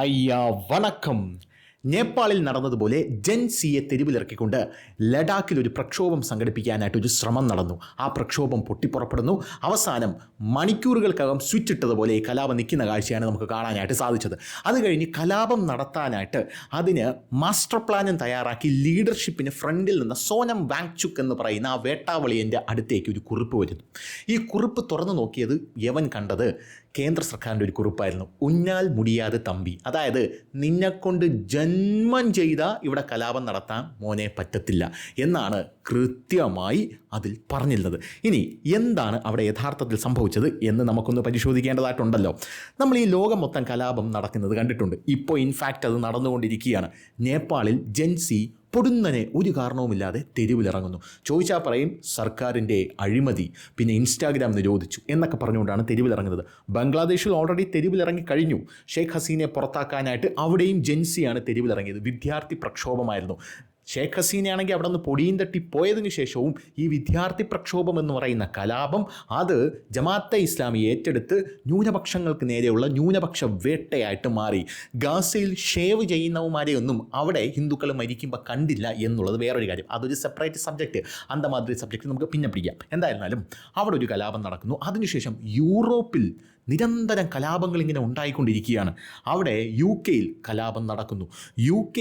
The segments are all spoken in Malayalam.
അയ്യാ വണക്കം. നേപ്പാളിൽ നടന്നതുപോലെ ജെൻസിയെ തെരുവിലിറക്കിക്കൊണ്ട് ലഡാക്കിൽ ഒരു പ്രക്ഷോഭം സംഘടിപ്പിക്കാനായിട്ട് ഒരു ശ്രമം നടന്നു. ആ പ്രക്ഷോഭം പൊട്ടിപ്പുറപ്പെടുന്നു. അവസാനം മണിക്കൂറുകൾക്കകം സ്വിച്ച് ഇട്ടതുപോലെ ഈ കലാപം നിൽക്കുന്ന കാഴ്ചയാണ് നമുക്ക് കാണാനായിട്ട് സാധിച്ചത്. അത് കഴിഞ്ഞ് കലാപം നടത്താനായിട്ട് അതിന് മാസ്റ്റർ പ്ലാനും തയ്യാറാക്കി ലീഡർഷിപ്പിന് ഫ്രണ്ടിൽ നിന്ന് സോനം വാങ്ചുക് എന്ന് പറയുന്ന ആ വേട്ടാവളിയൻ്റെ അടുത്തേക്ക് ഒരു കുറിപ്പ് വരുന്നു. ഈ കുറിപ്പ് തുറന്നു നോക്കിയത് യവൻ കണ്ടത് കേന്ദ്ര സർക്കാരിൻ്റെ ഒരു കുറിപ്പായിരുന്നു. ഉഞ്ഞാൽ മുടിയാതെ തമ്പി, അതായത് നിന്നെക്കൊണ്ട് ജന്മം ചെയ്ത ഇവിടെ കലാപം നടത്താൻ മോനെ പറ്റത്തില്ല എന്നാണ് കൃത്യമായി അതിൽ പറഞ്ഞിരുന്നത്. ഇനി എന്താണ് അവിടെ യഥാർത്ഥത്തിൽ സംഭവിച്ചത് എന്ന് നമുക്കൊന്ന് പരിശോധിക്കേണ്ടതായിട്ടുണ്ടല്ലോ. നമ്മൾ ഈ ലോകം മൊത്തം കലാപം നടക്കുന്നത് കണ്ടിട്ടുണ്ട്. ഇപ്പോൾ ഇൻഫാക്റ്റ് അത് നടന്നുകൊണ്ടിരിക്കുകയാണ്. നേപ്പാളിൽ ജെൻസി പൊടുന്നനെ ഒരു കാരണവുമില്ലാതെ തെരുവിലിറങ്ങുന്നു. ചോദിച്ചാൽ പറയും സർക്കാരിൻ്റെ അഴിമതി, പിന്നെ ഇൻസ്റ്റാഗ്രാം നിരോധിച്ചു എന്നൊക്കെ പറഞ്ഞുകൊണ്ടാണ് തെരുവിലിറങ്ങുന്നത്. ബംഗ്ലാദേശിൽ ഓൾറെഡി തെരുവിലിറങ്ങി കഴിഞ്ഞു. ഷെയ്ഖ് ഹസീനയെ പുറത്താക്കാനായിട്ട് അവിടെയും ജെൻസിയാണ് തെരുവിലിറങ്ങിയത്. വിദ്യാർത്ഥി പ്രക്ഷോഭമായിരുന്നു. ഷെയ്ഖ് ഹസീനയാണെങ്കിൽ അവിടെ നിന്ന് പൊടിയും തട്ടി പോയതിനു ശേഷവും ഈ വിദ്യാർത്ഥി പ്രക്ഷോഭം എന്ന് പറയുന്ന കലാപം അത് ജമാഅത്തെ ഇസ്ലാമി ഏറ്റെടുത്ത് ന്യൂനപക്ഷങ്ങൾക്ക് നേരെയുള്ള ന്യൂനപക്ഷ വേട്ടയായിട്ട് മാറി. ഗാസയിൽ ഷേവ് ചെയ്യുന്നവന്മാരെ ഒന്നും അവിടെ ഹിന്ദുക്കൾ മരിക്കുമ്പോൾ കണ്ടില്ല എന്നുള്ളത് വേറൊരു കാര്യം. അതൊരു സെപ്പറേറ്റ് സബ്ജക്റ്റ്. അന്തമാതിരി സബ്ജക്റ്റ് നമുക്ക് പിന്നെ പിടിക്കാം. എന്തായിരുന്നാലും അവിടെ ഒരു കലാപം നടക്കുന്നു. അതിനുശേഷം യൂറോപ്പിൽ നിരന്തരം കലാപങ്ങൾ ഇങ്ങനെ ഉണ്ടായിക്കൊണ്ടിരിക്കുകയാണ്. അവിടെ UK കലാപം നടക്കുന്നു. UK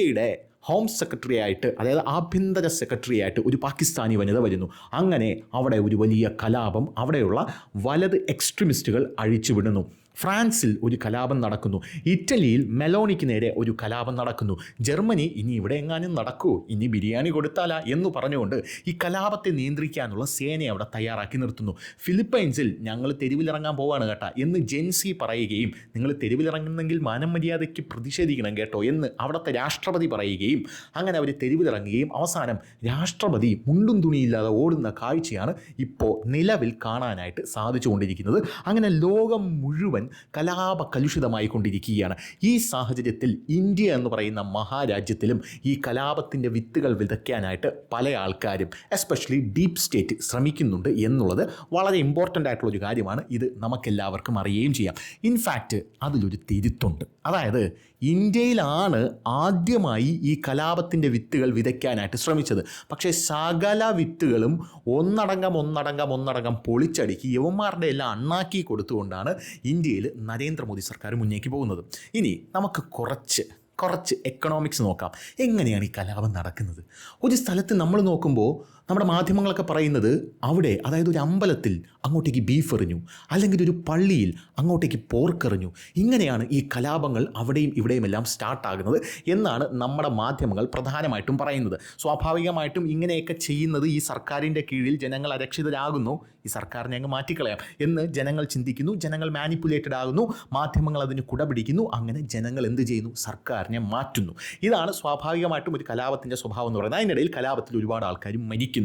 ഹോം സെക്രട്ടറി ആയിട്ട്, അതായത് ആഭ്യന്തര സെക്രട്ടറി ആയിട്ട് ഒരു പാകിസ്ഥാനി വനിത വരുന്നു. അങ്ങനെ അവിടെ ഒരു വലിയ കലാപം അവിടെയുള്ള വലത് എക്സ്ട്രീമിസ്റ്റുകൾ അഴിച്ചുവിടുന്നു. ഫ്രാൻസിൽ ഒരു കലാപം നടക്കുന്നു. ഇറ്റലിയിൽ മെലോണിക്ക് നേരെ ഒരു കലാപം നടക്കുന്നു. ജർമ്മനി ഇനി ഇവിടെ എങ്ങാനും നടക്കുമോ, ഇനി ബിരിയാണി കൊടുത്താലാ എന്ന് പറഞ്ഞുകൊണ്ട് ഈ കലാപത്തെ നിയന്ത്രിക്കാനുള്ള സേനയെ അവിടെ തയ്യാറാക്കി നിർത്തുന്നു. ഫിലിപ്പൈൻസിൽ ഞങ്ങൾ തെരുവിലിറങ്ങാൻ പോവാണ് കേട്ടോ എന്ന് ജെൻസി പറയുകയും നിങ്ങൾ തെരുവിലിറങ്ങുന്നെങ്കിൽ മാനം മര്യാദയ്ക്ക് പ്രതിഷേധിക്കണം കേട്ടോ എന്ന് അവിടുത്തെ രാഷ്ട്രപതി പറയുകയും അങ്ങനെ അവർ തെരുവിലിറങ്ങുകയും അവസാനം രാഷ്ട്രപതി മുണ്ടും തുണിയില്ലാതെ ഓടുന്ന കാഴ്ചയാണ് ഇപ്പോൾ നിലവിൽ കാണാനായിട്ട് സാധിച്ചുകൊണ്ടിരിക്കുന്നത്. അങ്ങനെ ലോകം മുഴുവൻ കലാപ കലുഷിതമായി കൊണ്ടിരിക്കുകയാണ്. ഈ സാഹചര്യത്തിൽ ഇന്ത്യ എന്ന് പറയുന്ന മഹാരാജ്യത്തിലും ഈ കലാപത്തിൻ്റെ വിത്തുകൾ വിതയ്ക്കാനായിട്ട് പല ആൾക്കാരും എസ്പെഷ്യലി ഡീപ്പ് സ്റ്റേറ്റ് ശ്രമിക്കുന്നുണ്ട് എന്നുള്ളത് വളരെ ഇമ്പോർട്ടൻ്റ് ആയിട്ടുള്ളൊരു കാര്യമാണ്. ഇത് നമുക്കെല്ലാവർക്കും അറിയുകയും ചെയ്യാം. ഇൻഫാക്റ്റ് അതിലൊരു തിരുത്തുണ്ട്. അതായത് ഇന്ത്യയിലാണ് ആദ്യമായി ഈ കലാപത്തിൻ്റെ വിത്തുകൾ വിതയ്ക്കാനായിട്ട് ശ്രമിച്ചത്. പക്ഷേ സകല വിത്തുകളും ഒന്നടങ്കം പൊളിച്ചടുക്കി യവന്മാരുടെ എല്ലാം അണ്ണാക്കി കൊടുത്തുകൊണ്ടാണ് ഇന്ത്യയിൽ നരേന്ദ്രമോദി സർക്കാർ മുന്നേക്ക് പോകുന്നത്. ഇനി നമുക്ക് കുറച്ച് എക്കണോമിക്സ് നോക്കാം. എങ്ങനെയാണ് ഈ കലാപം നടക്കുന്നത്? ഒരു സ്ഥലത്ത് നമ്മൾ നോക്കുമ്പോൾ നമ്മുടെ മാധ്യമങ്ങളൊക്കെ പറയുന്നത് അവിടെ, അതായത് ഒരു അമ്പലത്തിൽ അങ്ങോട്ടേക്ക് ബീഫ് എറിഞ്ഞു, അല്ലെങ്കിൽ ഒരു പള്ളിയിൽ അങ്ങോട്ടേക്ക് പോർക്കെറിഞ്ഞു. ഇങ്ങനെയാണ് ഈ കലാപങ്ങൾ അവിടെയും ഇവിടെയും എല്ലാം സ്റ്റാർട്ടാകുന്നത് എന്നാണ് നമ്മുടെ മാധ്യമങ്ങൾ പ്രധാനമായിട്ടും പറയുന്നത്. സ്വാഭാവികമായിട്ടും ഇങ്ങനെയൊക്കെ ചെയ്യുന്നത് ഈ സർക്കാരിൻ്റെ കീഴിൽ ജനങ്ങൾ അരക്ഷിതരാകുന്നു, ഈ സർക്കാരിനെ അങ്ങ് മാറ്റിക്കളയാം എന്ന് ജനങ്ങൾ ചിന്തിക്കുന്നു. ജനങ്ങൾ മാനിപ്പുലേറ്റഡ് ആകുന്നു, മാധ്യമങ്ങൾ അതിന് കുടപിടിക്കുന്നു. അങ്ങനെ ജനങ്ങൾ എന്ത് ചെയ്യുന്നു? സർക്കാരിനെ മാറ്റുന്നു. ഇതാണ് സ്വാഭാവികമായിട്ടും ഒരു കലാപത്തിൻ്റെ സ്വഭാവം എന്ന് പറയുന്നത്. അതിനിടയിൽ കലാപത്തിൽ ഒരുപാട് ആൾക്കാർ മരിക്കുന്നു.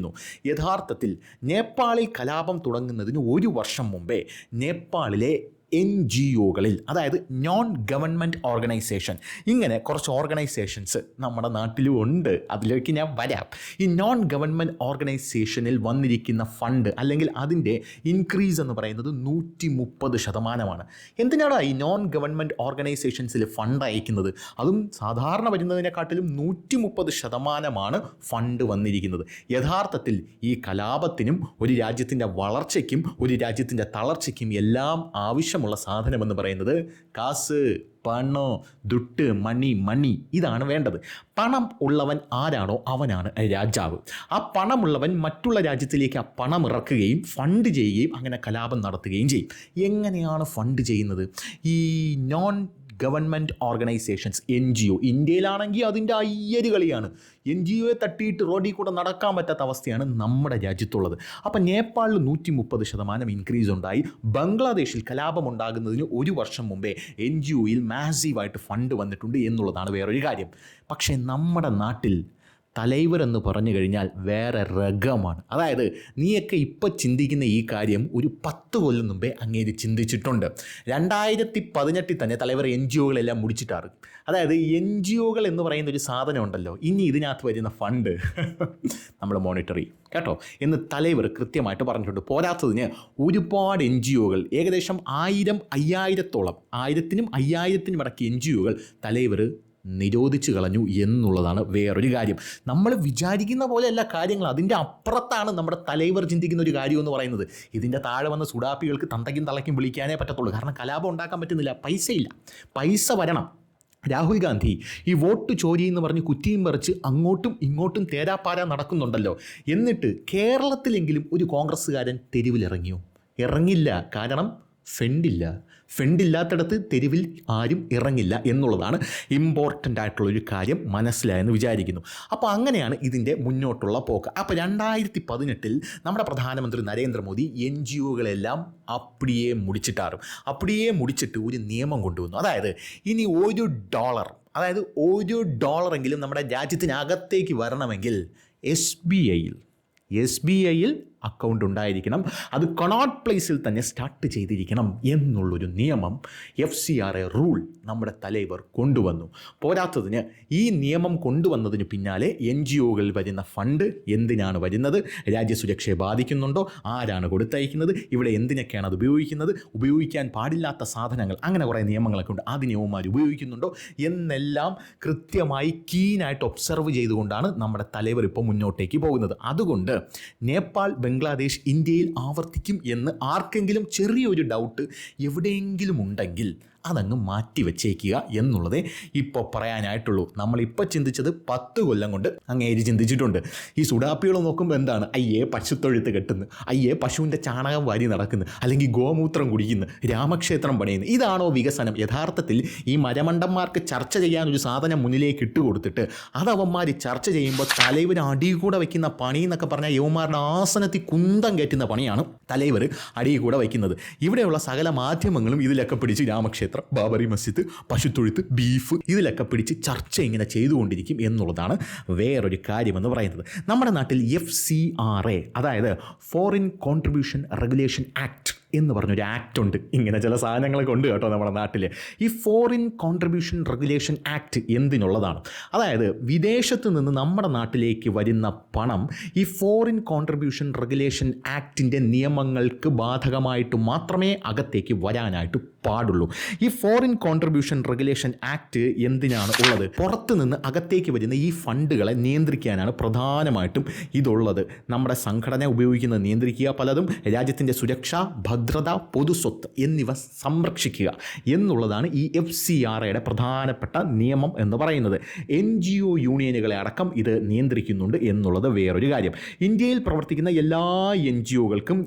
യഥാർത്ഥത്തിൽ നേപ്പാളിൽ കലാപം തുടങ്ങുന്നതിന് 1 വർഷം മുമ്പേ നേപ്പാളിലെ NGOകളിൽ, അതായത് നോൺ ഗവൺമെൻറ് ഓർഗനൈസേഷൻ, ഇങ്ങനെ കുറച്ച് ഓർഗനൈസേഷൻസ് നമ്മുടെ നാട്ടിലും ഉണ്ട്. അതിലേക്ക് ഞാൻ വരാം. ഈ നോൺ ഗവൺമെൻറ് ഓർഗനൈസേഷനിൽ വന്നിരിക്കുന്ന ഫണ്ട് അല്ലെങ്കിൽ അതിൻ്റെ ഇൻക്രീസ് എന്ന് പറയുന്നത് 130%. എന്തിനാണ് ഈ നോൺ ഗവൺമെൻറ് ഓർഗനൈസേഷൻസിൽ ഫണ്ട് അയക്കുന്നത്? അതും സാധാരണ വരുന്നതിനെക്കാട്ടിലും 130% ഫണ്ട് വന്നിരിക്കുന്നത്. യഥാർത്ഥത്തിൽ ഈ കലാപത്തിനും ഒരു രാജ്യത്തിൻ്റെ വളർച്ചയ്ക്കും ഒരു രാജ്യത്തിൻ്റെ തളർച്ചയ്ക്കും എല്ലാം ആവശ്യമുള്ള സാധനമെന്ന് പറയുന്നത് കാസ്, പണം, ദുട്ട്, മണി, ഇതാണ് വേണ്ടത്. പണം ഉള്ളവൻ ആരാണോ അവനാണ് രാജാവ്. ആ പണമുള്ളവൻ മറ്റുള്ള രാജ്യത്തിലേക്ക് ആ പണം ഇറക്കുകയും ഫണ്ട് ചെയ്യുകയും അങ്ങനെ കലാപം നടത്തുകയും ചെയ്യും. എങ്ങനെയാണ് ഫണ്ട് ചെയ്യുന്നത്? ഈ നോൺ ഗവൺമെൻറ് ഓർഗനൈസേഷൻസ്, NGO, ഇന്ത്യയിലാണെങ്കിൽ അതിൻ്റെ അയ്യര് കളിയാണ്. NGOയെ തട്ടിയിട്ട് റോഡിൽ കൂടെ നടക്കാൻ പറ്റാത്ത അവസ്ഥയാണ് നമ്മുടെ രാജ്യത്തുള്ളത്. അപ്പം നേപ്പാളിൽ 130% ഇൻക്രീസ് ഉണ്ടായി. ബംഗ്ലാദേശിൽ കലാപം ഉണ്ടാകുന്നതിന് 1 വർഷം മുമ്പേ NGOയിൽ മാസീവായിട്ട് ഫണ്ട് വന്നിട്ടുണ്ട് എന്നുള്ളതാണ് വേറൊരു കാര്യം. പക്ഷേ നമ്മുടെ നാട്ടിൽ തലൈവർ എന്ന് പറഞ്ഞു കഴിഞ്ഞാൽ വേറെ രകമാണ്. അതായത് നീയൊക്കെ ഇപ്പം ചിന്തിക്കുന്ന ഈ കാര്യം ഒരു 10 കൊല്ലം മുമ്പേ അങ്ങേര് ചിന്തിച്ചിട്ടുണ്ട്. 2018 തന്നെ തലൈവർ NGOകളെല്ലാം മുടിച്ചിട്ടാറ്. അതായത് NGOകൾ എന്ന് പറയുന്ന ഒരു സാധനം ഉണ്ടല്ലോ, ഇനി ഇതിനകത്ത് വരുന്ന ഫണ്ട് നമ്മൾ മോണിറ്റർ ചെയ്യും കേട്ടോ എന്ന് തലൈവർ കൃത്യമായിട്ട് പറഞ്ഞിട്ടുണ്ട്. പോരാത്തതിന് ഒരുപാട് NGOകൾ, ഏകദേശം 1000-5000-ഓളം, 1000-നും 5000-നും ഇടയ്ക്ക് NGOകൾ തലൈവർ നിരോധിച്ചു കളഞ്ഞു എന്നുള്ളതാണ് വേറൊരു കാര്യം. നമ്മൾ വിചാരിക്കുന്ന പോലെയല്ല കാര്യങ്ങൾ, അതിൻ്റെ അപ്പുറത്താണ് നമ്മുടെ തലൈവർ ചിന്തിക്കുന്ന ഒരു കാര്യം എന്ന് പറയുന്നത്. ഇതിൻ്റെ താഴെ വന്ന സുഡാപ്പികൾക്ക് തന്തയ്ക്കും തളയ്ക്കും വിളിക്കാനേ പറ്റത്തുള്ളൂ. കാരണം കലാപം ഉണ്ടാക്കാൻ പറ്റുന്നില്ല, പൈസയില്ല, പൈസ വരണം. രാഹുൽ ഗാന്ധി ഈ വോട്ട് ചോരി എന്ന് പറഞ്ഞ് കുറ്റിയും പറിച്ച് അങ്ങോട്ടും ഇങ്ങോട്ടും തേരാപ്പാര നടക്കുന്നുണ്ടല്ലോ. എന്നിട്ട് കേരളത്തിലെങ്കിലും ഒരു കോൺഗ്രസ്സുകാരൻ തെരുവിലിറങ്ങിയോ? ഇറങ്ങില്ല. കാരണം ഫണ്ടില്ലാത്തിടത്ത് തെരുവിൽ ആരും ഇറങ്ങില്ല എന്നുള്ളതാണ് ഇമ്പോർട്ടൻ്റ് ആയിട്ടുള്ളൊരു കാര്യം. മനസ്സിലായെന്ന് വിചാരിക്കുന്നു. അപ്പോൾ അങ്ങനെയാണ് ഇതിൻ്റെ മുന്നോട്ടുള്ള പോക്ക്. അപ്പോൾ 2018 നമ്മുടെ പ്രധാനമന്ത്രി നരേന്ദ്രമോദി NGOകളെല്ലാം അപ്പടിയെ മുടിച്ചിട്ട് ഒരു നിയമം കൊണ്ടുവന്നു. അതായത് ഇനി $1, അതായത് $1 നമ്മുടെ രാജ്യത്തിനകത്തേക്ക് വരണമെങ്കിൽ SBIയിൽ അക്കൗണ്ട് ഉണ്ടായിരിക്കണം. അത് കൊണോട്ട് പ്ലേസിൽ തന്നെ സ്റ്റാർട്ട് ചെയ്തിരിക്കണം എന്നുള്ളൊരു നിയമം, FCRA റൂൾ നമ്മുടെ തലൈവർ കൊണ്ടുവന്നു. പോരാത്തതിന് ഈ നിയമം കൊണ്ടുവന്നതിന് പിന്നാലെ NGOകളിൽ വരുന്ന ഫണ്ട് എന്തിനാണ് വരുന്നത്, രാജ്യസുരക്ഷയെ ബാധിക്കുന്നുണ്ടോ, ആരാണ് കൊടുത്തയക്കുന്നത്, ഇവിടെ എന്തിനൊക്കെയാണ് അത് ഉപയോഗിക്കുന്നത്, ഉപയോഗിക്കാൻ പാടില്ലാത്ത സാധനങ്ങൾ, അങ്ങനെ കുറേ നിയമങ്ങളൊക്കെ ഉണ്ട്, ആ നിയമന്മാർ ഉപയോഗിക്കുന്നുണ്ടോ എന്നെല്ലാം കൃത്യമായി കീനായിട്ട് ഒബ്സർവ് ചെയ്തുകൊണ്ടാണ് നമ്മുടെ തലൈവർ ഇപ്പോൾ മുന്നോട്ടേക്ക് പോകുന്നത്. അതുകൊണ്ട് നേപ്പാൾ, ബംഗ്ലാദേശ് ഇന്ത്യയിൽ ആവർത്തിക്കും എന്ന് ആർക്കെങ്കിലും ചെറിയൊരു ഡൗട്ട് എവിടെയെങ്കിലും ഉണ്ടെങ്കിൽ അതങ്ങ് മാറ്റി വെച്ചേക്കുക എന്നുള്ളതേ ഇപ്പോൾ പറയാനായിട്ടുള്ളൂ. നമ്മളിപ്പോൾ ചിന്തിച്ചത് 10 കൊല്ലം കൊണ്ട് അങ്ങേര് ചിന്തിച്ചിട്ടുണ്ട്. ഈ സുഡാപ്പികൾ നോക്കുമ്പോൾ എന്താണ്, അയ്യേ പശുത്തൊഴുത്ത് കെട്ടുന്നു, അയ്യേ പശുവിൻ്റെ ചാണകം വാരി നടക്കുന്നു, അല്ലെങ്കിൽ ഗോമൂത്രം കുടിക്കുന്നു, രാമക്ഷേത്രം പണിയുന്നു. ഇതാണോ വികസനം? യഥാർത്ഥത്തിൽ ഈ മരമണ്ടന്മാർക്ക് ചർച്ച ചെയ്യാനൊരു സാധനം മുന്നിലേക്ക് ഇട്ടുകൊടുത്തിട്ട് അതവന്മാർ ചർച്ച ചെയ്യുമ്പോൾ തലൈവർ അടി കൂടെ വയ്ക്കുന്ന പണി എന്നൊക്കെ പറഞ്ഞാൽ യവന്മാരുടെ ആസനത്തിൽ കുന്തം കയറ്റുന്ന പണിയാണ് തലൈവർ അടി കൂടെ വയ്ക്കുന്നത്. ഇവിടെയുള്ള സകല മാധ്യമങ്ങളും ഇതിലൊക്കെ പിടിച്ച് രാമക്ഷേത്രം, ബാബറി മസ്ജിദ്, പശുത്തൊഴുത്ത്, ബീഫ് ഇതിലൊക്കെ പിടിച്ച് ചർച്ച ഇങ്ങനെ ചെയ്തുകൊണ്ടിരിക്കും എന്നുള്ളതാണ് വേറൊരു കാര്യമെന്ന് പറയുന്നത്. നമ്മുടെ നാട്ടിൽ FCRA, അതായത് ഫോറിൻ കോൺട്രിബ്യൂഷൻ റെഗുലേഷൻ ആക്ട് എന്ന് പറഞ്ഞൊരു ആക്ട് ഉണ്ട്. ഇങ്ങനെ ചില സാധനങ്ങളൊക്കെ ഉണ്ട് കേട്ടോ നമ്മുടെ നാട്ടിൽ. ഈ ഫോറിൻ കോൺട്രിബ്യൂഷൻ റെഗുലേഷൻ ആക്ട് എന്തിനുള്ളതാണ്? അതായത് വിദേശത്ത് നിന്ന് നമ്മുടെ നാട്ടിലേക്ക് വരുന്ന പണം ഈ ഫോറിൻ കോൺട്രിബ്യൂഷൻ റെഗുലേഷൻ ആക്ടിൻ്റെ നിയമങ്ങൾക്ക് ബാധകമായിട്ട് മാത്രമേ അകത്തേക്ക് വരാനായിട്ട് പാടുള്ളൂ. ഈ ഫോറിൻ കോൺട്രിബ്യൂഷൻ റെഗുലേഷൻ ആക്ട് എന്തിനാണ് ഉള്ളത്? പുറത്ത് നിന്ന് അകത്തേക്ക് വരുന്ന ഈ ഫണ്ടുകളെ നിയന്ത്രിക്കാനാണ് പ്രധാനമായിട്ടും ഇതുള്ളത്. നമ്മുടെ സംഘടന ഉപയോഗിക്കുന്നത് നിയന്ത്രിക്കുക, പലതും രാജ്യത്തിൻ്റെ സുരക്ഷ, ഭദ്രത, പൊതുസ്വത്ത് എന്നിവ സംരക്ഷിക്കുക എന്നുള്ളതാണ് ഈ FCRAയുടെ പ്രധാനപ്പെട്ട നിയമം എന്ന് പറയുന്നത്. NGO യൂണിയനുകളെ അടക്കം ഇത് നിയന്ത്രിക്കുന്നുണ്ട് എന്നുള്ളത് വേറൊരു കാര്യം. ഇന്ത്യയിൽ പ്രവർത്തിക്കുന്ന എല്ലാ NGOകൾക്കും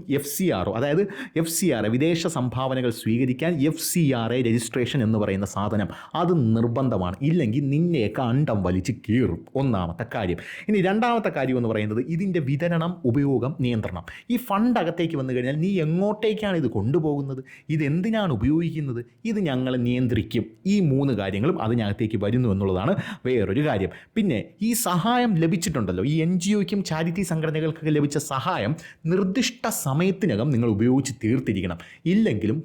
അതായത് FCRA വിദേശ സംഭാവനകൾ സ്വീകരിക്കാൻ FCRA രജിസ്ട്രേഷൻ എന്ന് പറയുന്ന സാധനം അത് നിർബന്ധമാണ്. ഇല്ലെങ്കിൽ നിന്നെയൊക്കെ അണ്ടം വലിച്ച് കീറും. ഒന്നാമത്തെ കാര്യം. ഇനി രണ്ടാമത്തെ കാര്യം എന്ന് പറയുന്നത് ഇതിൻ്റെ വിതരണം, ഉപയോഗം, നിയന്ത്രണം. ഈ ഫണ്ട് അകത്തേക്ക് വന്നു കഴിഞ്ഞാൽ നീ എങ്ങോട്ടേക്കാണ് ഇത് കൊണ്ടുപോകുന്നത്, ഇതെന്തിനാണ് ഉപയോഗിക്കുന്നത്, ഇത് ഞങ്ങൾ നിയന്ത്രിക്കും. ഈ 3 കാര്യങ്ങളും അതിനകത്തേക്ക് വരുന്നു എന്നുള്ളതാണ് വേറൊരു കാര്യം. പിന്നെ ഈ സഹായം ലഭിച്ചിട്ടുണ്ടല്ലോ, ഈ NGOയ്ക്കും ചാരിറ്റി സംഘടനകൾക്കൊക്കെ ലഭിച്ച സഹായം നിർദ്ദിഷ്ട സമയത്തിനകം നിങ്ങൾ ഉപയോഗിച്ച് തീർത്തിരിക്കണം. ഇല്ലെങ്കിലും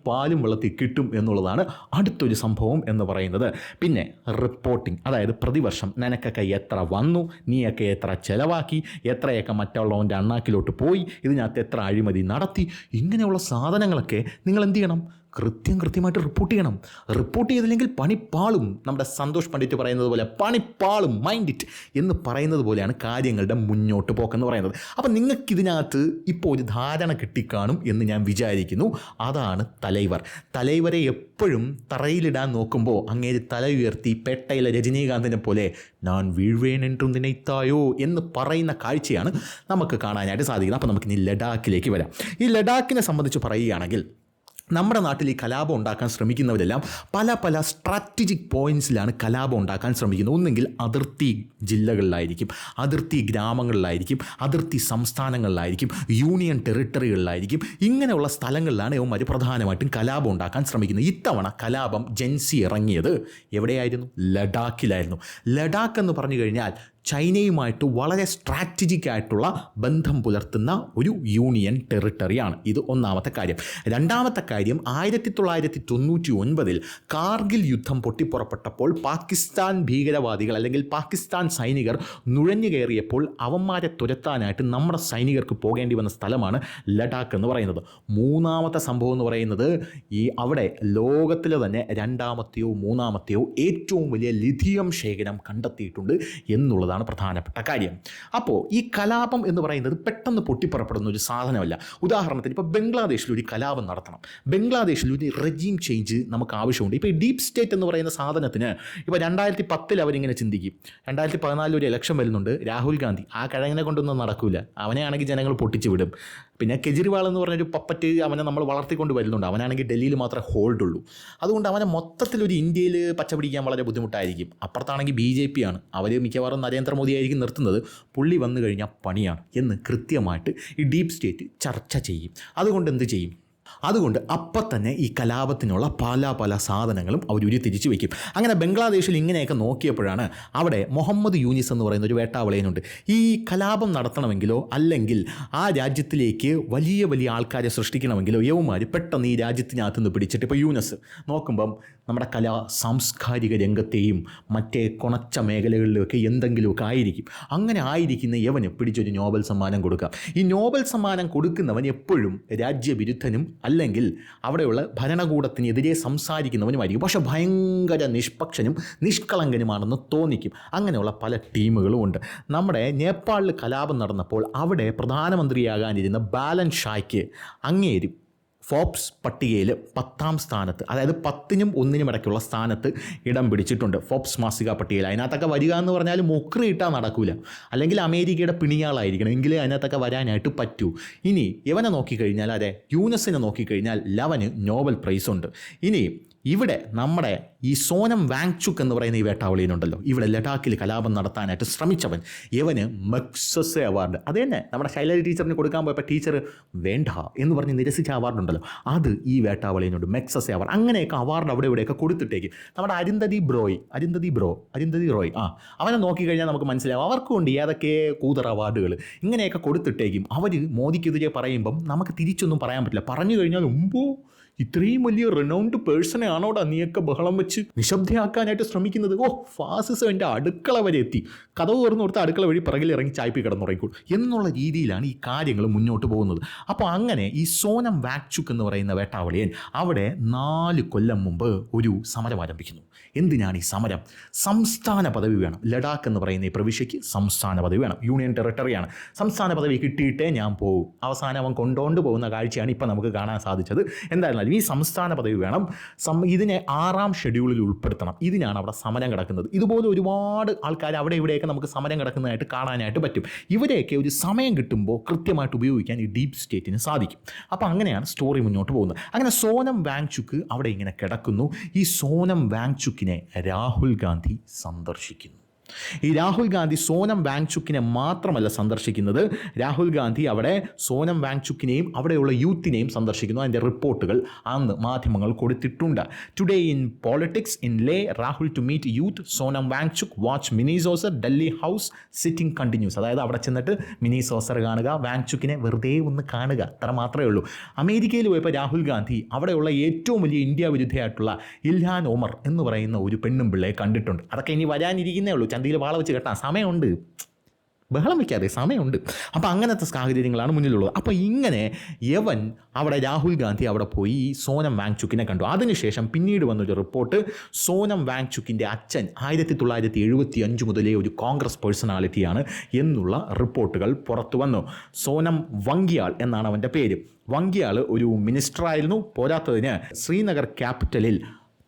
പാലും വെള്ളത്തിൽ കിട്ടും എന്നുള്ളതാണ് അടുത്തൊരു സംഭവം എന്ന് പറയുന്നത്. പിന്നെ റിപ്പോർട്ടിംഗ്, അതായത് പ്രതിവർഷം നിനക്കൊക്കെ എത്ര വന്നു, നീയൊക്കെ എത്ര ചെലവാക്കി, എത്രയൊക്കെ മറ്റുള്ളവൻ്റെ അണ്ണാക്കിലോട്ട് പോയി, ഇതിനകത്ത് എത്ര അഴിമതി നടത്തി, ഇങ്ങനെയുള്ള സാധനങ്ങളൊക്കെ നിങ്ങൾ എന്ത് ചെയ്യണം? കൃത്യമായിട്ട് റിപ്പോർട്ട് ചെയ്യണം. റിപ്പോർട്ട് ചെയ്തില്ലെങ്കിൽ പണിപ്പാളും. നമ്മുടെ സന്തോഷ് പണ്ഡിറ്റ് പറയുന്നത് പോലെ പണിപ്പാളും, മൈൻഡ് ഇറ്റ് എന്ന് പറയുന്നത് പോലെയാണ് കാര്യങ്ങളുടെ മുന്നോട്ട് പോക്കെന്ന് പറയുന്നത്. അപ്പം നിങ്ങൾക്കിതിനകത്ത് ഇപ്പോൾ ഒരു ധാരണ കിട്ടിക്കാണും എന്ന് ഞാൻ വിചാരിക്കുന്നു. അതാണ് തലൈവരെ എപ്പോഴും തറയിലിടാൻ നോക്കുമ്പോൾ അങ്ങേര് തല ഉയർത്തി പേട്ടയിലെ രജനീകാന്തിനെ പോലെ ഞാൻ വീഴ്വേനെന്നും നിനൈത്തായോ എന്ന് പറയുന്ന കാഴ്ചയാണ് നമുക്ക് കാണാനായിട്ട് സാധിക്കുന്നത്. അപ്പോൾ നമുക്കിനി ലഡാക്കിലേക്ക് വരാം. ഈ ലഡാക്കിനെ സംബന്ധിച്ച് പറയുകയാണെങ്കിൽ നമ്മുടെ നാട്ടിൽ ഈ കലാപം ഉണ്ടാക്കാൻ ശ്രമിക്കുന്നവരെല്ലാം പല സ്ട്രാറ്റജിക് പോയിൻറ്റ്സിലാണ് കലാപം ഉണ്ടാക്കാൻ ശ്രമിക്കുന്നത്. ഒന്നെങ്കിൽ അതിർത്തി ജില്ലകളിലായിരിക്കും, അതിർത്തി ഗ്രാമങ്ങളിലായിരിക്കും, അതിർത്തി സംസ്ഥാനങ്ങളിലായിരിക്കും, യൂണിയൻ ടെറിട്ടറികളിലായിരിക്കും. ഇങ്ങനെയുള്ള സ്ഥലങ്ങളിലാണ് ഇവന്മാർ പ്രധാനമായിട്ടും കലാപം ഉണ്ടാക്കാൻ ശ്രമിക്കുന്നത്. ഇത്തവണ കലാപം ജെൻസി ഇറങ്ങിയത് എവിടെയായിരുന്നു? ലഡാക്കിലായിരുന്നു. ലഡാക്ക് എന്ന് പറഞ്ഞു കഴിഞ്ഞാൽ ചൈനയുമായിട്ട് വളരെ സ്ട്രാറ്റജിക് ആയിട്ടുള്ള ബന്ധം പുലർത്തുന്ന ഒരു യൂണിയൻ ടെറിട്ടറിയാണ്. ഇത് ഒന്നാമത്തെ കാര്യം. രണ്ടാമത്തെ കാര്യം, 1999 കാർഗിൽ യുദ്ധം പൊട്ടിപ്പുറപ്പെട്ടപ്പോൾ പാകിസ്ഥാൻ ഭീകരവാദികൾ അല്ലെങ്കിൽ പാകിസ്ഥാൻ സൈനികർ നുഴഞ്ഞു കയറിയപ്പോൾ അവന്മാരെ തുരത്താനായിട്ട് നമ്മുടെ സൈനികർക്ക് പോകേണ്ടി വന്ന സ്ഥലമാണ് ലഡാക്ക് എന്ന് പറയുന്നത്. മൂന്നാമത്തെ സംഭവം എന്ന് പറയുന്നത് അവിടെ ലോകത്തിലെ തന്നെ രണ്ടാമത്തെയോ മൂന്നാമത്തെയോ ഏറ്റവും വലിയ ലിഥിയം ശേഖരം കണ്ടെത്തിയിട്ടുണ്ട് എന്നുള്ളതാണ് പ്രധാനപ്പെട്ട കാര്യം. അപ്പോൾ ഈ കലാപം എന്ന് പറയുന്നത് പെട്ടെന്ന് പൊട്ടിപ്പുറപ്പെടുന്ന ഒരു സാധനമല്ല. ഉദാഹരണത്തിന് ഇപ്പോൾ ബംഗ്ലാദേശിൽ ഒരു കലാപം നടത്തണം, ബംഗ്ലാദേശിൽ ഒരു റെജീം ചേഞ്ച് നമുക്ക് ആവശ്യമുണ്ട്. ഇപ്പോൾ ഈ ഡീപ് സ്റ്റേറ്റ് എന്ന് പറയുന്ന സാധനത്തിന് ഇപ്പോൾ 2010 അവരിങ്ങനെ ചിന്തിക്കും, 2014 ഒരു ഇലക്ഷൻ വരുന്നുണ്ട്, രാഹുൽ ഗാന്ധി ആ കിഴങ്ങിനെ കൊണ്ടൊന്നും നടക്കില്ല, അവനെയാണെങ്കിൽ ജനങ്ങൾ പൊട്ടിച്ചു വിടും. പിന്നെ കെജ്രിവാൾ എന്ന് പറഞ്ഞൊരു പപ്പറ്റ് അവനെ നമ്മൾ വളർത്തിക്കൊണ്ട് വരുന്നുണ്ട്, അവനാണെങ്കിൽ ഡൽഹിയിൽ മാത്രമേ ഹോൾഡ് ഉള്ളൂ. അതുകൊണ്ട് അവനെ മൊത്തത്തിലൊരു ഇന്ത്യയിൽ പച്ച പിടിക്കാൻ വളരെ ബുദ്ധിമുട്ടായിരിക്കും. അപ്പുറത്താണെങ്കിൽ BJP ആണ്, അവർ മിക്കവാറും നരേന്ദ്രമോദി ആയിരിക്കും നിർത്തുന്നത്. പുള്ളി വന്നു കഴിഞ്ഞാൽ പണിയാണ് എന്ന് കൃത്യമായിട്ട് ഈ ഡീപ് സ്റ്റേറ്റ് ചർച്ച ചെയ്യും. അതുകൊണ്ട് എന്ത് ചെയ്യും? അതുകൊണ്ട് അപ്പം തന്നെ ഈ കലാപത്തിനുള്ള പല സാധനങ്ങളും അവർ തിരിച്ചു വയ്ക്കും. അങ്ങനെ ബംഗ്ലാദേശിൽ ഇങ്ങനെയൊക്കെ നോക്കിയപ്പോഴാണ് അവിടെ മുഹമ്മദ് യൂനിസ് എന്ന് പറയുന്ന ഒരു വേട്ടാവളയനുണ്ട്. ഈ കലാപം നടത്തണമെങ്കിലോ അല്ലെങ്കിൽ ആ രാജ്യത്തിലേക്ക് വലിയ ആൾക്കാരെ സൃഷ്ടിക്കണമെങ്കിലോ യവന്മാർ പെട്ടെന്ന് ഈ രാജ്യത്തിനകത്ത് നിന്ന് പിടിച്ചിട്ട്, ഇപ്പോൾ യൂനസ് നോക്കുമ്പം നമ്മുടെ സാംസ്കാരിക രംഗത്തെയും മറ്റേ കൊണച്ച മേഖലകളിലൊക്കെ എന്തെങ്കിലുമൊക്കെ ആയിരിക്കും. അങ്ങനെ ആയിരിക്കുന്ന യവന് പിടിച്ചൊരു നോബൽ സമ്മാനം കൊടുക്കാം. ഈ നോബൽ സമ്മാനം കൊടുക്കുന്നവൻ എപ്പോഴും രാജ്യവിരുദ്ധനും അല്ലെങ്കിൽ അവിടെയുള്ള ഭരണകൂടത്തിനെതിരെ സംസാരിക്കുന്നവനുമായിരിക്കും. പക്ഷേ ഭയങ്കര നിഷ്പക്ഷനും നിഷ്കളങ്കനുമാണെന്ന് തോന്നിക്കും. അങ്ങനെയുള്ള പല ടീമുകളും ഉണ്ട്. നമ്മുടെ നേപ്പാളിൽ കലാപം നടന്നപ്പോൾ അവിടെ പ്രധാനമന്ത്രിയാകാനിരുന്ന ബാലൻ ഷായ്ക്ക് അങ്ങേരും ഫോബ്സ് പട്ടികയിൽ 10ാം സ്ഥാനത്ത്, അതായത് 10നും 1നും ഇടയ്ക്കുള്ള സ്ഥാനത്ത് ഇടം പിടിച്ചിട്ടുണ്ട് ഫോബ്സ് മാസിക പട്ടികയിൽ. അതിനകത്തൊക്കെ വരിക എന്ന് പറഞ്ഞാൽ മൊക്രി ഇട്ടാൽ നടക്കില്ല, അല്ലെങ്കിൽ അമേരിക്കയുടെ പിണിയാളായിരിക്കണം, എങ്കിലേ അതിനകത്തൊക്കെ വരാനായിട്ട് പറ്റൂ. ഇനി ഇവനെ നോക്കിക്കഴിഞ്ഞാൽ, അതെ യൂനസിനെ നോക്കിക്കഴിഞ്ഞാൽ ലവന് നോബൽ പ്രൈസ് ഉണ്ട്. ഇനി ഇവിടെ നമ്മുടെ ഈ സോനം വാങ്ചുക് എന്ന് പറയുന്ന ഈ വേട്ടാവളിയനുണ്ടല്ലോ, ഇവിടെ ലഡാക്കിൽ കലാപം നടത്താനായിട്ട് ശ്രമിച്ചവൻ, ഇവന് മക്സസെ അവാർഡ്, അത് തന്നെ നമ്മുടെ ശൈലജ ടീച്ചറിന് കൊടുക്കാൻ പോയപ്പോൾ ടീച്ചർ വേണ്ട എന്ന് പറഞ്ഞ് നിരസിച്ച അവാർഡുണ്ടല്ലോ, അത് ഈ വേട്ടാവളിയനുണ്ട്, മക്സസെ അവാർഡ്. അങ്ങനെയൊക്കെ അവാർഡ് അവിടെ ഇവിടെയൊക്കെ കൊടുത്തിട്ടേക്കും. നമ്മുടെ അരുന്ധതി റോയ് അവനെ നോക്കിക്കഴിഞ്ഞാൽ നമുക്ക് മനസ്സിലാവും അവർക്കുണ്ട് ഏതൊക്കെ കൂതറ അവാർഡുകൾ. ഇങ്ങനെയൊക്കെ കൊടുത്തിട്ടേക്കും. അവർ മോദിക്കെതിരെ പറയുമ്പം നമുക്ക് തിരിച്ചൊന്നും പറയാൻ പറ്റില്ല. പറഞ്ഞു കഴിഞ്ഞാൽ ഇത്രയും വലിയ റെനൗണ്ട് പേഴ്സണെ ആണോടാ നീയൊക്കെ ബഹളം വെച്ച് നിശബ്ദയാക്കാനായിട്ട് ശ്രമിക്കുന്നത്? ഫാസിസം എൻ്റെ അടുക്കള വരെ എത്തി, കഥ തുറന്നു കൊടുത്ത അടുക്കള വഴി പിറകിൽ ഇറങ്ങി ചായ്പി കിടന്നുറങ്ങിക്കോളൂ എന്നുള്ള രീതിയിലാണ് ഈ കാര്യങ്ങൾ മുന്നോട്ട് പോകുന്നത്. അപ്പോൾ അങ്ങനെ ഈ സോനം വാങ്ചുക് എന്ന് പറയുന്ന വേട്ടാവളിയൻ അവിടെ 4 കൊല്ലം മുമ്പ് ഒരു സമരം ആരംഭിക്കുന്നു. എന്തിനാണ് ഈ സമരം? സംസ്ഥാന പദവി വേണം. ലഡാക്ക് എന്ന് പറയുന്ന ഈ പ്രവിശ്യയ്ക്ക് സംസ്ഥാന പദവി വേണം. യൂണിയൻ ടെറിട്ടറിയാണ്. സംസ്ഥാന പദവി കിട്ടിയിട്ടേ ഞാൻ പോകും. അവസാനം അവൻ കൊണ്ടുകൊണ്ട് പോകുന്ന കാഴ്ചയാണ് ഇപ്പം നമുക്ക് കാണാൻ സാധിച്ചത്. എന്തായിരുന്നാലും ഈ സംസ്ഥാന പദവി വേണം. ഇതിനെ 6ാം ഷെഡ്യൂളിൽ ഉൾപ്പെടുത്തണം. ഇതിനാണ് അവിടെ സമരം കിടക്കുന്നത്. ഇതുപോലെ ഒരുപാട് ആൾക്കാർ അവിടെ ഇവിടെയൊക്കെ നമുക്ക് സമരം കിടക്കുന്നതായിട്ട് കാണാനായിട്ട് പറ്റും. ഇവരെയൊക്കെ ഒരു സമയം കിട്ടുമ്പോൾ കൃത്യമായിട്ട് ഉപയോഗിക്കാൻ ഈ ഡീപ് സ്റ്റേറ്റിന് സാധിക്കും. അപ്പോൾ അങ്ങനെയാണ് സ്റ്റോറി മുന്നോട്ട് പോകുന്നത്. അങ്ങനെ സോനം വാങ്ചുക് അവിടെ ഇങ്ങനെ കിടക്കുന്നു. ഈ സോനം വാങ്ചുക്കിനെ രാഹുൽ ഗാന്ധി സന്ദർശിക്കുന്നു. ഈ രാഹുൽ ഗാന്ധി സോനം വാങ്ചുക്കിനെ മാത്രമല്ല സന്ദർശിക്കുന്നത്, രാഹുൽ ഗാന്ധി അവിടെ സോനം വാങ്ചുക്കിനെയും അവിടെയുള്ള യൂത്തിനെയും സന്ദർശിക്കുന്നു. അതിൻ്റെ റിപ്പോർട്ടുകൾ അന്ന് മാധ്യമങ്ങൾ കൊടുത്തിട്ടുണ്ട്. Today in politics in Leh, Rahul to meet youth, Sonam Wangchuk watch mini saucer, Delhi house sitting continues. അതായത് അവിടെ ചെന്നിട്ട് മിനി സോസർ കാണുക, വാങ്ചുക്കിനെ വെറുതെ ഒന്ന് കാണുക, അത്ര മാത്രമേ ഉള്ളൂ. അമേരിക്കയിൽ പോയപ്പോൾ രാഹുൽ ഗാന്ധി അവിടെയുള്ള ഏറ്റവും വലിയ ഇന്ത്യ വിരുദ്ധയായിട്ടുള്ള ഇൽഹാൻ ഒമർ എന്ന് പറയുന്ന ഒരു പെണ്ണും പിള്ളയെ കണ്ടിട്ടുണ്ട്. അതൊക്കെ ഇനി വരാനിരിക്കുന്നേ ഉള്ളൂ. ചന്തിയിൽ വാള വെച്ച് കെട്ടാൻ സമയമുണ്ട്, ബഹളം വയ്ക്കാതെ സമയമുണ്ട്. അപ്പോൾ അങ്ങനത്തെ സാഹചര്യങ്ങളാണ് മുന്നിലുള്ളത്. അപ്പോൾ ഇങ്ങനെ യവൻ അവിടെ രാഹുൽ ഗാന്ധി അവിടെ പോയി സോനം വാങ്ചുക്കിനെ കണ്ടു. അതിനുശേഷം പിന്നീട് വന്നൊരു റിപ്പോർട്ട്, സോനം വാങ്ചുക്കിൻ്റെ അച്ഛൻ 1975 മുതലേ ഒരു കോൺഗ്രസ് പേഴ്സണാലിറ്റിയാണ് എന്നുള്ള റിപ്പോർട്ടുകൾ പുറത്തു വന്നു. സോനം വങ്കിയാൾ എന്നാണ് അവൻ്റെ പേര്. വങ്കിയാൾ ഒരു മിനിസ്റ്ററായിരുന്നു. പോരാത്തതിന് ശ്രീനഗർ ക്യാപിറ്റലിൽ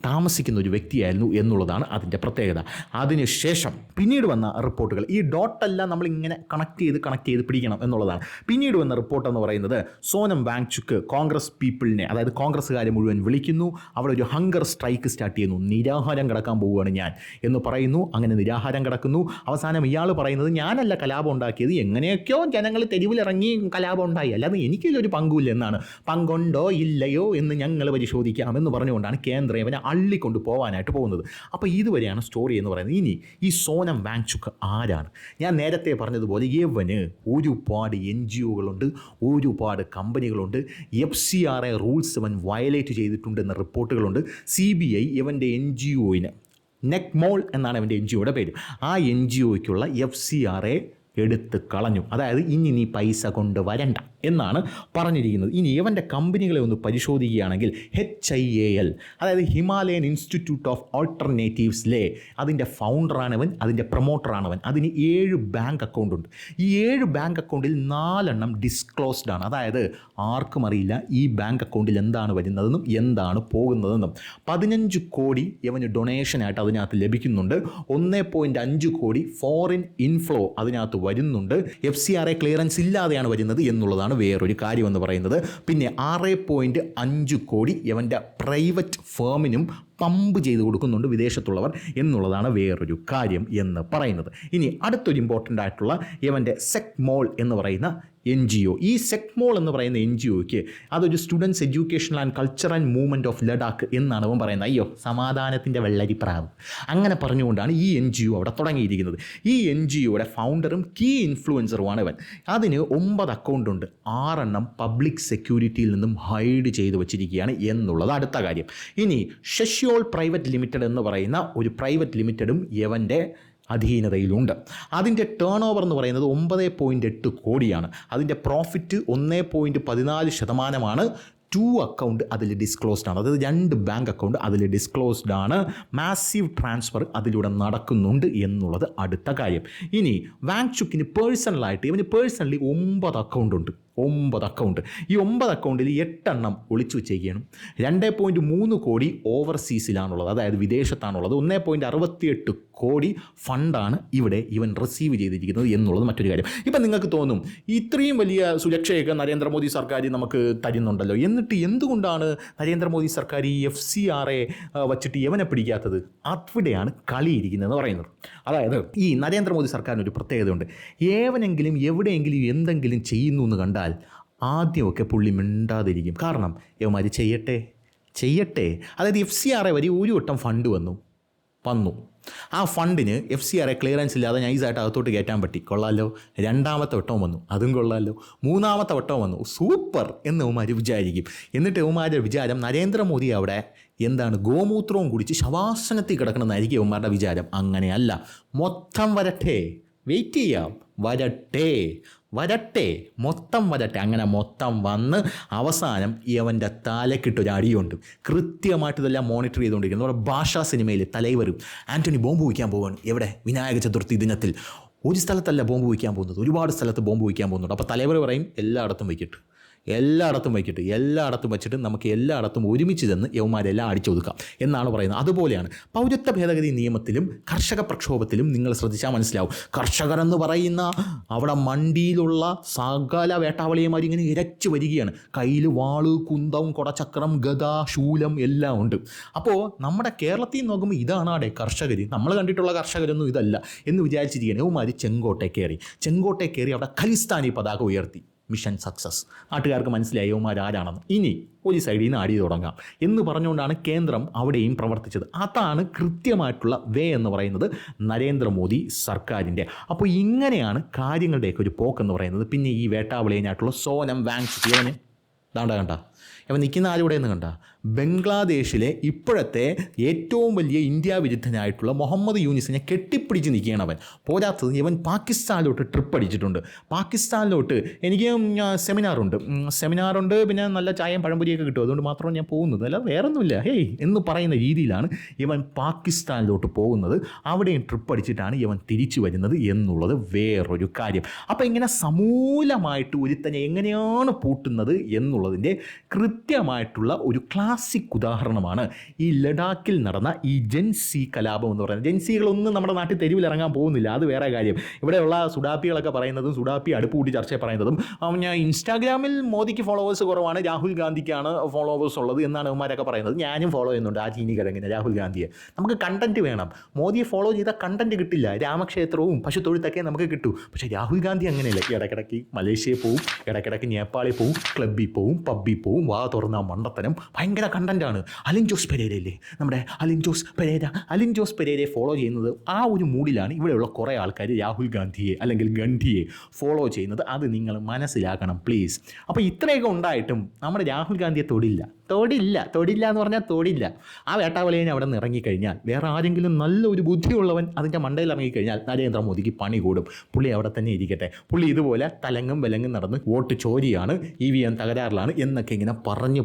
താമസിക്കുന്ന ഒരു വ്യക്തിയായിരുന്നു എന്നുള്ളതാണ് അതിൻ്റെ പ്രത്യേകത. അതിനുശേഷം പിന്നീട് വന്ന റിപ്പോർട്ടുകൾ, ഈ ഡോട്ടെല്ലാം നമ്മളിങ്ങനെ കണക്ട് ചെയ്ത് പിടിക്കണം എന്നുള്ളതാണ്. പിന്നീട് വന്ന റിപ്പോർട്ട് എന്ന് പറയുന്നത്, സോനം വാങ്ചുക്ക് കോൺഗ്രസ് പീപ്പിളിനെ, അതായത് കോൺഗ്രസ്സുകാരെ മുഴുവൻ വിളിക്കുന്നു, അവിടെ ഒരു ഹങ്കർ സ്ട്രൈക്ക് സ്റ്റാർട്ട് ചെയ്യുന്നു. നിരാഹാരം കിടക്കാൻ പോവുകയാണ് ഞാൻ എന്ന് പറയുന്നു. അങ്ങനെ നിരാഹാരം കിടക്കുന്നു. അവസാനം ഇയാൾ പറയുന്നത്, ഞാനല്ല കലാപം ഉണ്ടാക്കിയത്, എങ്ങനെയൊക്കെയോ ജനങ്ങൾ തെരുവിലിറങ്ങി കലാപം ഉണ്ടായി, അല്ലാതെ എനിക്കില്ലൊരു പങ്കുമില്ല എന്നാണ്. പങ്കുണ്ടോ ഇല്ലയോ എന്ന് ഞങ്ങൾ പരിശോധിക്കാം എന്ന് പറഞ്ഞുകൊണ്ടാണ് കേന്ദ്രം ഇവനെ അള്ളിക്കൊണ്ട് പോകാനായിട്ട് പോകുന്നത്. അപ്പോൾ ഇതുവരെയാണ് സ്റ്റോറി എന്ന് പറയുന്നത്. ഇനി ഈ സോനം വാങ്ചുക്ക് ആരാണ്? ഞാൻ നേരത്തെ പറഞ്ഞതുപോലെ ഇവന് ഒരുപാട് NGOകളുണ്ട്, ഒരുപാട് കമ്പനികളുണ്ട്. FCRA റൂൾസ് ഇവൻ വയലേറ്റ് ചെയ്തിട്ടുണ്ടെന്ന റിപ്പോർട്ടുകളുണ്ട്. CBI ഇവൻ്റെ NGOയിന് നെക്മോൾ എന്നാണ് അവൻ്റെ NGOയുടെ പേര്. ആ NGOയ്ക്കുള്ള FCRA എടുത്ത് കളഞ്ഞു. അതായത് ഇനി നീ പൈസ കൊണ്ട് വരണ്ട എന്നാണ് പറഞ്ഞിരിക്കുന്നത്. ഇനി ഇവൻ്റെ കമ്പനികളെ ഒന്ന് പരിശോധിക്കുകയാണെങ്കിൽ HIAL, അതായത് ഹിമാലയൻ ഇൻസ്റ്റിറ്റ്യൂട്ട് ഓഫ് ഓൾട്ടർനേറ്റീവ്സിലെ അതിൻ്റെ ഫൗണ്ടറാണവൻ, അതിൻ്റെ പ്രൊമോട്ടറാണവൻ. അതിന് 7 ബാങ്ക് അക്കൗണ്ട് ഉണ്ട്. ഈ 7 ബാങ്ക് അക്കൗണ്ടിൽ 4 ഡിസ്ക്ലോസ്ഡ് ആണ്. അതായത് ആർക്കും അറിയില്ല ഈ ബാങ്ക് അക്കൗണ്ടിൽ എന്താണ് വരുന്നതെന്നും എന്താണ് പോകുന്നതെന്നും. 15 കോടി ഇവന് ഡൊണേഷനായിട്ട് അതിനകത്ത് ലഭിക്കുന്നുണ്ട്. 1.5 കോടി ഫോറിൻ ഇൻഫ്ലോ അതിനകത്ത് വരുന്നുണ്ട്. FCRA ക്ലിയറൻസ് ഇല്ലാതെയാണ് വരുന്നത് എന്നുള്ളതാണ് വേറൊരു കാര്യമെന്ന് പറയുന്നത്. പിന്നെ 6.5 കോടി ഇവൻ്റെ പ്രൈവറ്റ് ഫേമിനും പമ്പ് ചെയ്ത് കൊടുക്കുന്നുണ്ട് വിദേശത്തുള്ളവർ എന്നുള്ളതാണ് വേറൊരു കാര്യം എന്ന് പറയുന്നത്. ഇനി അടുത്തൊരു ഇമ്പോർട്ടൻ്റ് ആയിട്ടുള്ള ഇവൻ്റെ സെക്മോൾ എന്ന് പറയുന്ന NGO. ഈ സെക്മോൾ എന്ന് പറയുന്ന NGOയ്ക്ക് അതൊരു students education and culture and movement of Ladakh എന്നാണ് അവൻ പറയുന്നത്. അയ്യോ, സമാധാനത്തിൻ്റെ വെള്ളരിപ്രാവ് അങ്ങനെ പറഞ്ഞുകൊണ്ടാണ് ഈ NGO അവിടെ തുടങ്ങിയിരിക്കുന്നത്. ഈ NGOയുടെ ഫൗണ്ടറും കീ ഇൻഫ്ലുവൻസറുമാണ് ഇവൻ. അതിന് 9 അക്കൗണ്ട് ഉണ്ട്. 6 പബ്ലിക് സെക്യൂരിറ്റിയിൽ നിന്നും ഹൈഡ് ചെയ്ത് വച്ചിരിക്കുകയാണ് എന്നുള്ളത് അടുത്ത കാര്യം. ഇനി ഷെഷ്യോൾ പ്രൈവറ്റ് ലിമിറ്റഡ് എന്ന് പറയുന്ന ഒരു പ്രൈവറ്റ് ലിമിറ്റഡും ഇവൻ്റെ അധീനതയിലുണ്ട്. അതിൻ്റെ ടേൺ ഓവർ എന്ന് പറയുന്നത് 9.8 കോടിയാണ്. അതിൻ്റെ പ്രോഫിറ്റ് 1.14%. 2 അക്കൗണ്ട് അതിൽ ഡിസ്ക്ലോസ്ഡ് ആണ്. അതായത് 2 ബാങ്ക് അക്കൗണ്ട് അതിൽ ഡിസ്ക്ലോസ്ഡ് ആണ്. മാസീവ് ട്രാൻസ്ഫർ അതിലൂടെ നടക്കുന്നുണ്ട് എന്നുള്ളത് അടുത്ത കാര്യം. ഇനി വാങ്ചുക്കിന് പേഴ്സണലായിട്ട് ഇവന് പേഴ്സണലി 9 അക്കൗണ്ട് ഉണ്ട്. 9 അക്കൗണ്ട്. ഈ 9 അക്കൗണ്ടിൽ 8 ഒളിച്ചു വെച്ചേക്കാണ്. 2.3 കോടി ഓവർസീസിലാണുള്ളത്, അതായത് വിദേശത്താണുള്ളത്. 1.68 കോടി ഫണ്ടാണ് ഇവിടെ ഇവൻ റിസീവ് ചെയ്തിരിക്കുന്നത് എന്നുള്ളത് മറ്റൊരു കാര്യം. ഇപ്പം നിങ്ങൾക്ക് തോന്നും ഇത്രയും വലിയ സുരക്ഷയൊക്കെ നരേന്ദ്രമോദി സർക്കാർ നമുക്ക് തരുന്നുണ്ടല്ലോ, എന്നിട്ട് എന്തുകൊണ്ടാണ് നരേന്ദ്രമോദി സർക്കാർ ഈ FCRA വച്ചിട്ട് ഇവനെ പിടിക്കാത്തത്? അവിടെയാണ് കളിയിരിക്കുന്നതെന്ന് പറയുന്നത്. അതായത് ഈ നരേന്ദ്രമോദി സർക്കാരിന് ഒരു പ്രത്യേകതയുണ്ട്. ഏവനെങ്കിലും എവിടെയെങ്കിലും എന്തെങ്കിലും ചെയ്യുന്നു എന്ന് കണ്ടാൽ ആദ്യമൊക്കെ പുള്ളി മിണ്ടാതിരിക്കും. കാരണം ഇവന്മാർ ചെയ്യട്ടെ. അതായത് FCRA വഴി ഒരു വട്ടം ഫണ്ട് വന്നു. ആ ഫണ്ടിന് FCRA ക്ലിയറൻസ് ഇല്ലാതെ നൈസായിട്ട് അകത്തോട്ട് കയറ്റാൻ പറ്റി. കൊള്ളാമല്ലോ. 2ാമത്തെ വട്ടവും വന്നു, അതും കൊള്ളാമല്ലോ. 3ാമത്തെ വട്ടവും വന്നു, സൂപ്പർ എന്ന് ഇവന്മാർ വിചാരിക്കും. എന്നിട്ട് ഇവന്മാരുടെ വിചാരം നരേന്ദ്രമോദി അവിടെ എന്താണ് ഗോമൂത്രവും കുടിച്ച് ശവാസനത്തിൽ കിടക്കണമെന്നായിരിക്കും ഇവന്മാരുടെ വിചാരം. അങ്ങനെയല്ല, മൊത്തം വരട്ടെ, വെയിറ്റ് ചെയ്യാം, വരട്ടെ, മൊത്തം വരട്ടെ. അങ്ങനെ മൊത്തം വന്ന് അവസാനം ഇവൻ്റെ തലക്കിട്ടൊരു അടിയുണ്ട്. കൃത്യമായിട്ട് ഇതെല്ലാം മോണിറ്റർ ചെയ്തുകൊണ്ടിരിക്കുന്നു. നമ്മുടെ ഭാഷാ സിനിമയിൽ തലൈവരും ആൻ്റണി ബോംബ് വയ്ക്കാൻ പോവുകയാണ്. എവിടെ? വിനായക ചതുർത്ഥി ദിനത്തിൽ. ഒരു സ്ഥലത്തല്ല ബോംബ് വയ്ക്കാൻ പോകുന്നത്, ഒരുപാട് സ്ഥലത്ത് ബോംബ് വയ്ക്കാൻ പോകുന്നുണ്ട്. അപ്പോൾ തലൈവർ പറയും എല്ലായിടത്തും വെച്ചിട്ട് നമുക്ക് എല്ലായിടത്തും ഒരുമിച്ച് ചെന്ന് യവന്മാരെല്ലാം അടിച്ചൊതുക്കാം എന്നാണ് പറയുന്നത്. അതുപോലെയാണ് പൗരത്വ ഭേദഗതി നിയമത്തിലും കർഷക പ്രക്ഷോഭത്തിലും നിങ്ങൾ ശ്രദ്ധിച്ചാൽ മനസ്സിലാവും. കർഷകരെന്ന് പറയുന്ന അവിടെ മണ്ടിയിലുള്ള സകല വേട്ടാവളിയന്മാർ ഇങ്ങനെ ഇരച്ചു വരികയാണ്. കയ്യിൽ വാള്, കുന്തം, കൊടച്ചക്രം, ഗദ, ശൂലം എല്ലാം ഉണ്ട്. അപ്പോൾ നമ്മുടെ കേരളത്തിൽ നോക്കുമ്പോൾ ഇതാണ് അവിടെ കർഷകർ. നമ്മൾ കണ്ടിട്ടുള്ള കർഷകരൊന്നും ഇതല്ല എന്ന് വിചാരിച്ചിരിക്കുകയാണ്. യവന്മാർ ചെങ്കോട്ടെ കയറി അവിടെ ഖലിസ്ഥാനി പതാക ഉയർത്തി. Mission success. നാട്ടുകാർക്ക് മനസ്സിലായി യവന്മാരാരാണെന്ന്. ഇനി ഒരു സൈഡിൽ നിന്ന് അടി തുടങ്ങാം എന്ന് പറഞ്ഞുകൊണ്ടാണ് കേന്ദ്രം അവിടെയും പ്രവർത്തിച്ചത്. അതാണ് കൃത്യമായിട്ടുള്ള വേ എന്ന് പറയുന്നത് നരേന്ദ്രമോദി സർക്കാരിൻ്റെ. അപ്പോൾ ഇങ്ങനെയാണ് കാര്യങ്ങളുടെയൊക്കെ ഒരു പോക്കെന്ന് പറയുന്നത്. പിന്നെ ഈ വേട്ടാവളിയനായിട്ടുള്ള സോനം വാങ്ചുക്ക് ഇവന് കണ്ട അവൻ നിൽക്കുന്ന ആരുടെയെന്ന് കണ്ട ബംഗ്ലാദേശിലെ ഇപ്പോഴത്തെ ഏറ്റവും വലിയ ഇന്ത്യ വിരുദ്ധനായിട്ടുള്ള മുഹമ്മദ് യൂനിസിനെ കെട്ടിപ്പിടിച്ച് നിൽക്കുകയാണ് അവൻ. പോരാത്തത് ഇവൻ പാകിസ്ഥാനിലോട്ട് ട്രിപ്പ് അടിച്ചിട്ടുണ്ട്. പാകിസ്ഥാനിലോട്ട് എനിക്ക് സെമിനാറുണ്ട്, പിന്നെ നല്ല ചായയും പഴംപൊരിയൊക്കെ കിട്ടും, അതുകൊണ്ട് മാത്രമാണ് ഞാൻ പോകുന്നത്, അല്ല വേറൊന്നുമില്ല എന്ന് പറയുന്ന രീതിയിലാണ് ഇവൻ പാകിസ്ഥാനിലോട്ട് പോകുന്നത്. അവിടെയും ട്രിപ്പ് അടിച്ചിട്ടാണ് ഇവൻ തിരിച്ചു വരുന്നത് എന്നുള്ളത് വേറൊരു കാര്യം. അപ്പോൾ ഇങ്ങനെ സമൂലമായിട്ട് ഒരുത്തനെ എങ്ങനെയാണ് പൂട്ടുന്നത് എന്നുള്ളതിൻ്റെ കൃത്യമായിട്ടുള്ള ഒരു ക്ലാസിക് ഉദാഹരണമാണ് ഈ ലഡാക്കിൽ നടന്ന ഈ ജെൻസി കലാപം എന്ന് പറയുന്നത്. ജെൻസികളൊന്നും നമ്മുടെ നാട്ടിൽ തെരുവിലിറങ്ങാൻ പോകുന്നില്ല, അത് വേറെ കാര്യം. ഇവിടെയുള്ള സുഡാപ്പികളൊക്കെ പറയുന്നതും സുഡാപ്പി അടുപ്പ് കൂട്ടി ചർച്ച പറയുന്നതും ഞാൻ ഇൻസ്റ്റാഗ്രാമിൽ മോദിക്ക് ഫോളോവേഴ്സ് കുറവാണ്, രാഹുൽ ഗാന്ധിക്കാണ് ഫോളോവേഴ്സ് ഉള്ളത് എന്നാണ് അവന്മാരൊക്കെ പറയുന്നത്. ഞാനും ഫോളോ ചെയ്യുന്നുണ്ട് ആ ചീനി കിഴങ്ങിനെ, രാഹുൽ ഗാന്ധിയെ. നമുക്ക് കണ്ടന്റ് വേണം. മോദിയെ ഫോളോ ചെയ്താൽ കണ്ടന്റ് കിട്ടില്ല. രാമക്ഷേത്രവും പശുത്തൊഴുത്തൊക്കെ നമുക്ക് കിട്ടും. പക്ഷേ രാഹുൽ ഗാന്ധി അങ്ങനെയല്ല. ഇടയ്ക്കിടയ്ക്ക് മലേഷ്യയിൽ പോവും, ഇടയ്ക്കിടയ്ക്ക് നേപ്പാളിൽ പോവും, ക്ലബ്ബിൽ പോവും, പബ്ബിൽ പോവും, വാ തുറന്ന മണ്ടത്തരം, ഭയങ്കര ഭയങ്കര കണ്ടൻറ്റാണ്. അലിൻ ജോസ് പെരേരയില്ലേ, നമ്മുടെ അലിൻ ജോസ് പെരേരയെ ഫോളോ ചെയ്യുന്നത് ആ ഒരു മൂഡിലാണ് ഇവിടെയുള്ള കുറേ ആൾക്കാർ രാഹുൽ ഗാന്ധിയെ അല്ലെങ്കിൽ ഗണ്ഡിയെ ഫോളോ ചെയ്യുന്നത്. അത് നിങ്ങൾ മനസ്സിലാക്കണം പ്ലീസ്. അപ്പോൾ ഇത്രയൊക്കെ ഉണ്ടായിട്ടും നമ്മുടെ രാഹുൽ ഗാന്ധിയെ തൊടില്ല എന്ന് പറഞ്ഞാൽ തൊടില്ല. ആ വേട്ടാവളിയനെ അവിടെ നിന്ന് ഇറങ്ങിക്കഴിഞ്ഞാൽ വേറെ ആരെങ്കിലും നല്ലൊരു ബുദ്ധിയുള്ളവൻ അതിൻ്റെ മണ്ടയിൽ ഇറങ്ങിക്കഴിഞ്ഞാൽ നരേന്ദ്രമോദിക്ക് പണി കൂടും. പുള്ളി അവിടെ തന്നെ ഇരിക്കട്ടെ. പുള്ളി ഇതുപോലെ തലങ്ങും വിലങ്ങും നടന്ന് വോട്ട് ചോരിയാണ്, EVM തകരാറിലാണ് എന്നൊക്കെ ഇങ്ങനെ പറഞ്ഞ്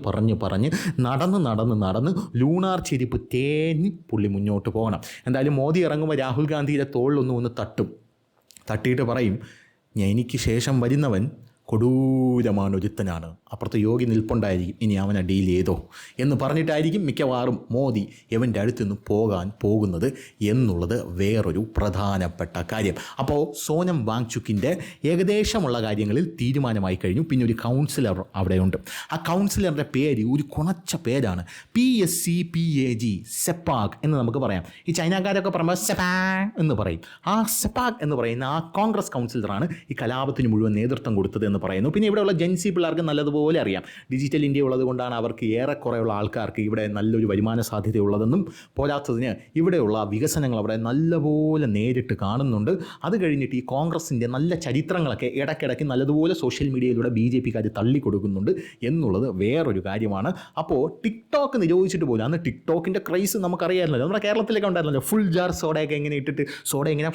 നടന്ന് ലൂണാർ ചെരിപ്പ് തേഞ്ഞ് പുള്ളി മുന്നോട്ട് പോകണം. എന്തായാലും മോദി ഇറങ്ങുമ്പോൾ രാഹുൽ ഗാന്ധിയുടെ തോളിലൊന്ന് തട്ടിയിട്ട് പറയും, എനിക്ക് ശേഷം വരുന്നവൻ കൊടൂരമാനൊരുത്തനാണ്, അപ്പുറത്ത് യോഗി നിൽപ്പുണ്ടായിരിക്കും, ഇനി അവനെ ഡീൽ ചെയ്തോ എന്ന് പറഞ്ഞിട്ടായിരിക്കും മിക്കവാറും മോദി എവൻ്റെ അടുത്തുനിന്ന് പോകാൻ പോകുന്നത് എന്നുള്ളത് വേറൊരു പ്രധാനപ്പെട്ട കാര്യം. അപ്പോൾ സോനം വാങ്ചുക്കിൻ്റെ ഏകദേശമുള്ള കാര്യങ്ങളിൽ തീരുമാനമായി കഴിഞ്ഞു. പിന്നെ ഒരു കൗൺസിലർ അവിടെയുണ്ട്. ആ കൗൺസിലറുടെ പേര് ഒരു കുണച്ച പേരാണ്, PSCPAG, സെപ്പാഗ് എന്ന് നമുക്ക് പറയാം. ഈ ചൈനക്കാരൊക്കെ പറയുമ്പോൾ സെപ്പാങ് എന്ന് പറയും. ആ സെപ്പാഗ് എന്ന് പറയുന്ന ആ കോൺഗ്രസ് കൗൺസിലറാണ് ഈ കലാപത്തിന് മുഴുവൻ നേതൃത്വം കൊടുത്തത് എന്ന് പറയുന്നു. പിന്നെ ഇവിടെയുള്ള ജെൻസി പിള്ളേർക്ക് നല്ലതുപോലെ അറിയാം, ഡിജിറ്റൽ ഇന്ത്യ ഉള്ളത് കൊണ്ടാണ് അവർക്ക് ഏറെക്കുറെയുള്ള ആൾക്കാർക്ക് ഇവിടെ നല്ലൊരു വരുമാന സാധ്യതയുള്ളതെന്നും പോരാത്തതിന് ഇവിടെയുള്ള വികസനങ്ങൾ അവിടെ നല്ലപോലെ നേരിട്ട് കാണുന്നുണ്ട്. അത് കഴിഞ്ഞിട്ട് ഈ കോൺഗ്രസിൻ്റെ നല്ല ചരിത്രങ്ങളൊക്കെ ഇടയ്ക്കിടയ്ക്ക് നല്ലതുപോലെ സോഷ്യൽ മീഡിയയിലൂടെ BJPക്കാർ തള്ളിക്കൊടുക്കുന്നുണ്ട് എന്നുള്ളത് വേറൊരു കാര്യമാണ്. അപ്പോൾ ടിക്ടോക്ക് നിരോധിച്ചിട്ട് പോലും അന്ന് ടിക്ടോക്കിൻ്റെ ക്രൈസ് നമുക്കറിയാമല്ലോ, നമ്മുടെ കേരളത്തിലൊക്കെ ഉണ്ടായിരുന്നല്ലോ. ഫുൾ ജാർ സോഡയൊക്കെ ഇങ്ങനെ ഇട്ടിട്ട് സോഡ ഇങ്ങനെ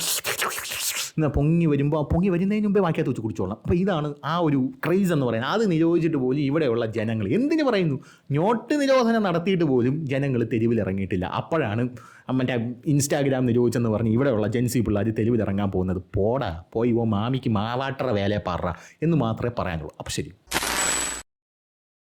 പൊങ്ങി വരുന്നതിന് മുമ്പേ വാക്കിയകത്ത് വെച്ച് കുടിച്ചോളാം. അപ്പോൾ ഇതാണ് ആ ഒരു ക്രൈസ് എന്ന് പറയുന്നത്. അത് നിരോധിച്ചിട്ട് പോലും ഇവിടെയുള്ള ജനങ്ങൾ എന്തിനു പറയുന്നു, നോട്ട് നിരോധനം നടത്തിയിട്ട് പോലും ജനങ്ങൾ തെരുവിലിറങ്ങിയിട്ടില്ല. അപ്പോഴാണ് മറ്റേ ഇൻസ്റ്റാഗ്രാം നിരോധിച്ചെന്ന് പറഞ്ഞ് ഇവിടെയുള്ള ജെൻസി പിള്ളേർ തെരുവിലിറങ്ങാൻ പോകുന്നത്. പോയി മാമിക്ക് മാവാട്ടറ വേലയെ പറ എന്ന് മാത്രമേ പറയാനുള്ളൂ. അപ്പോൾ ശരി.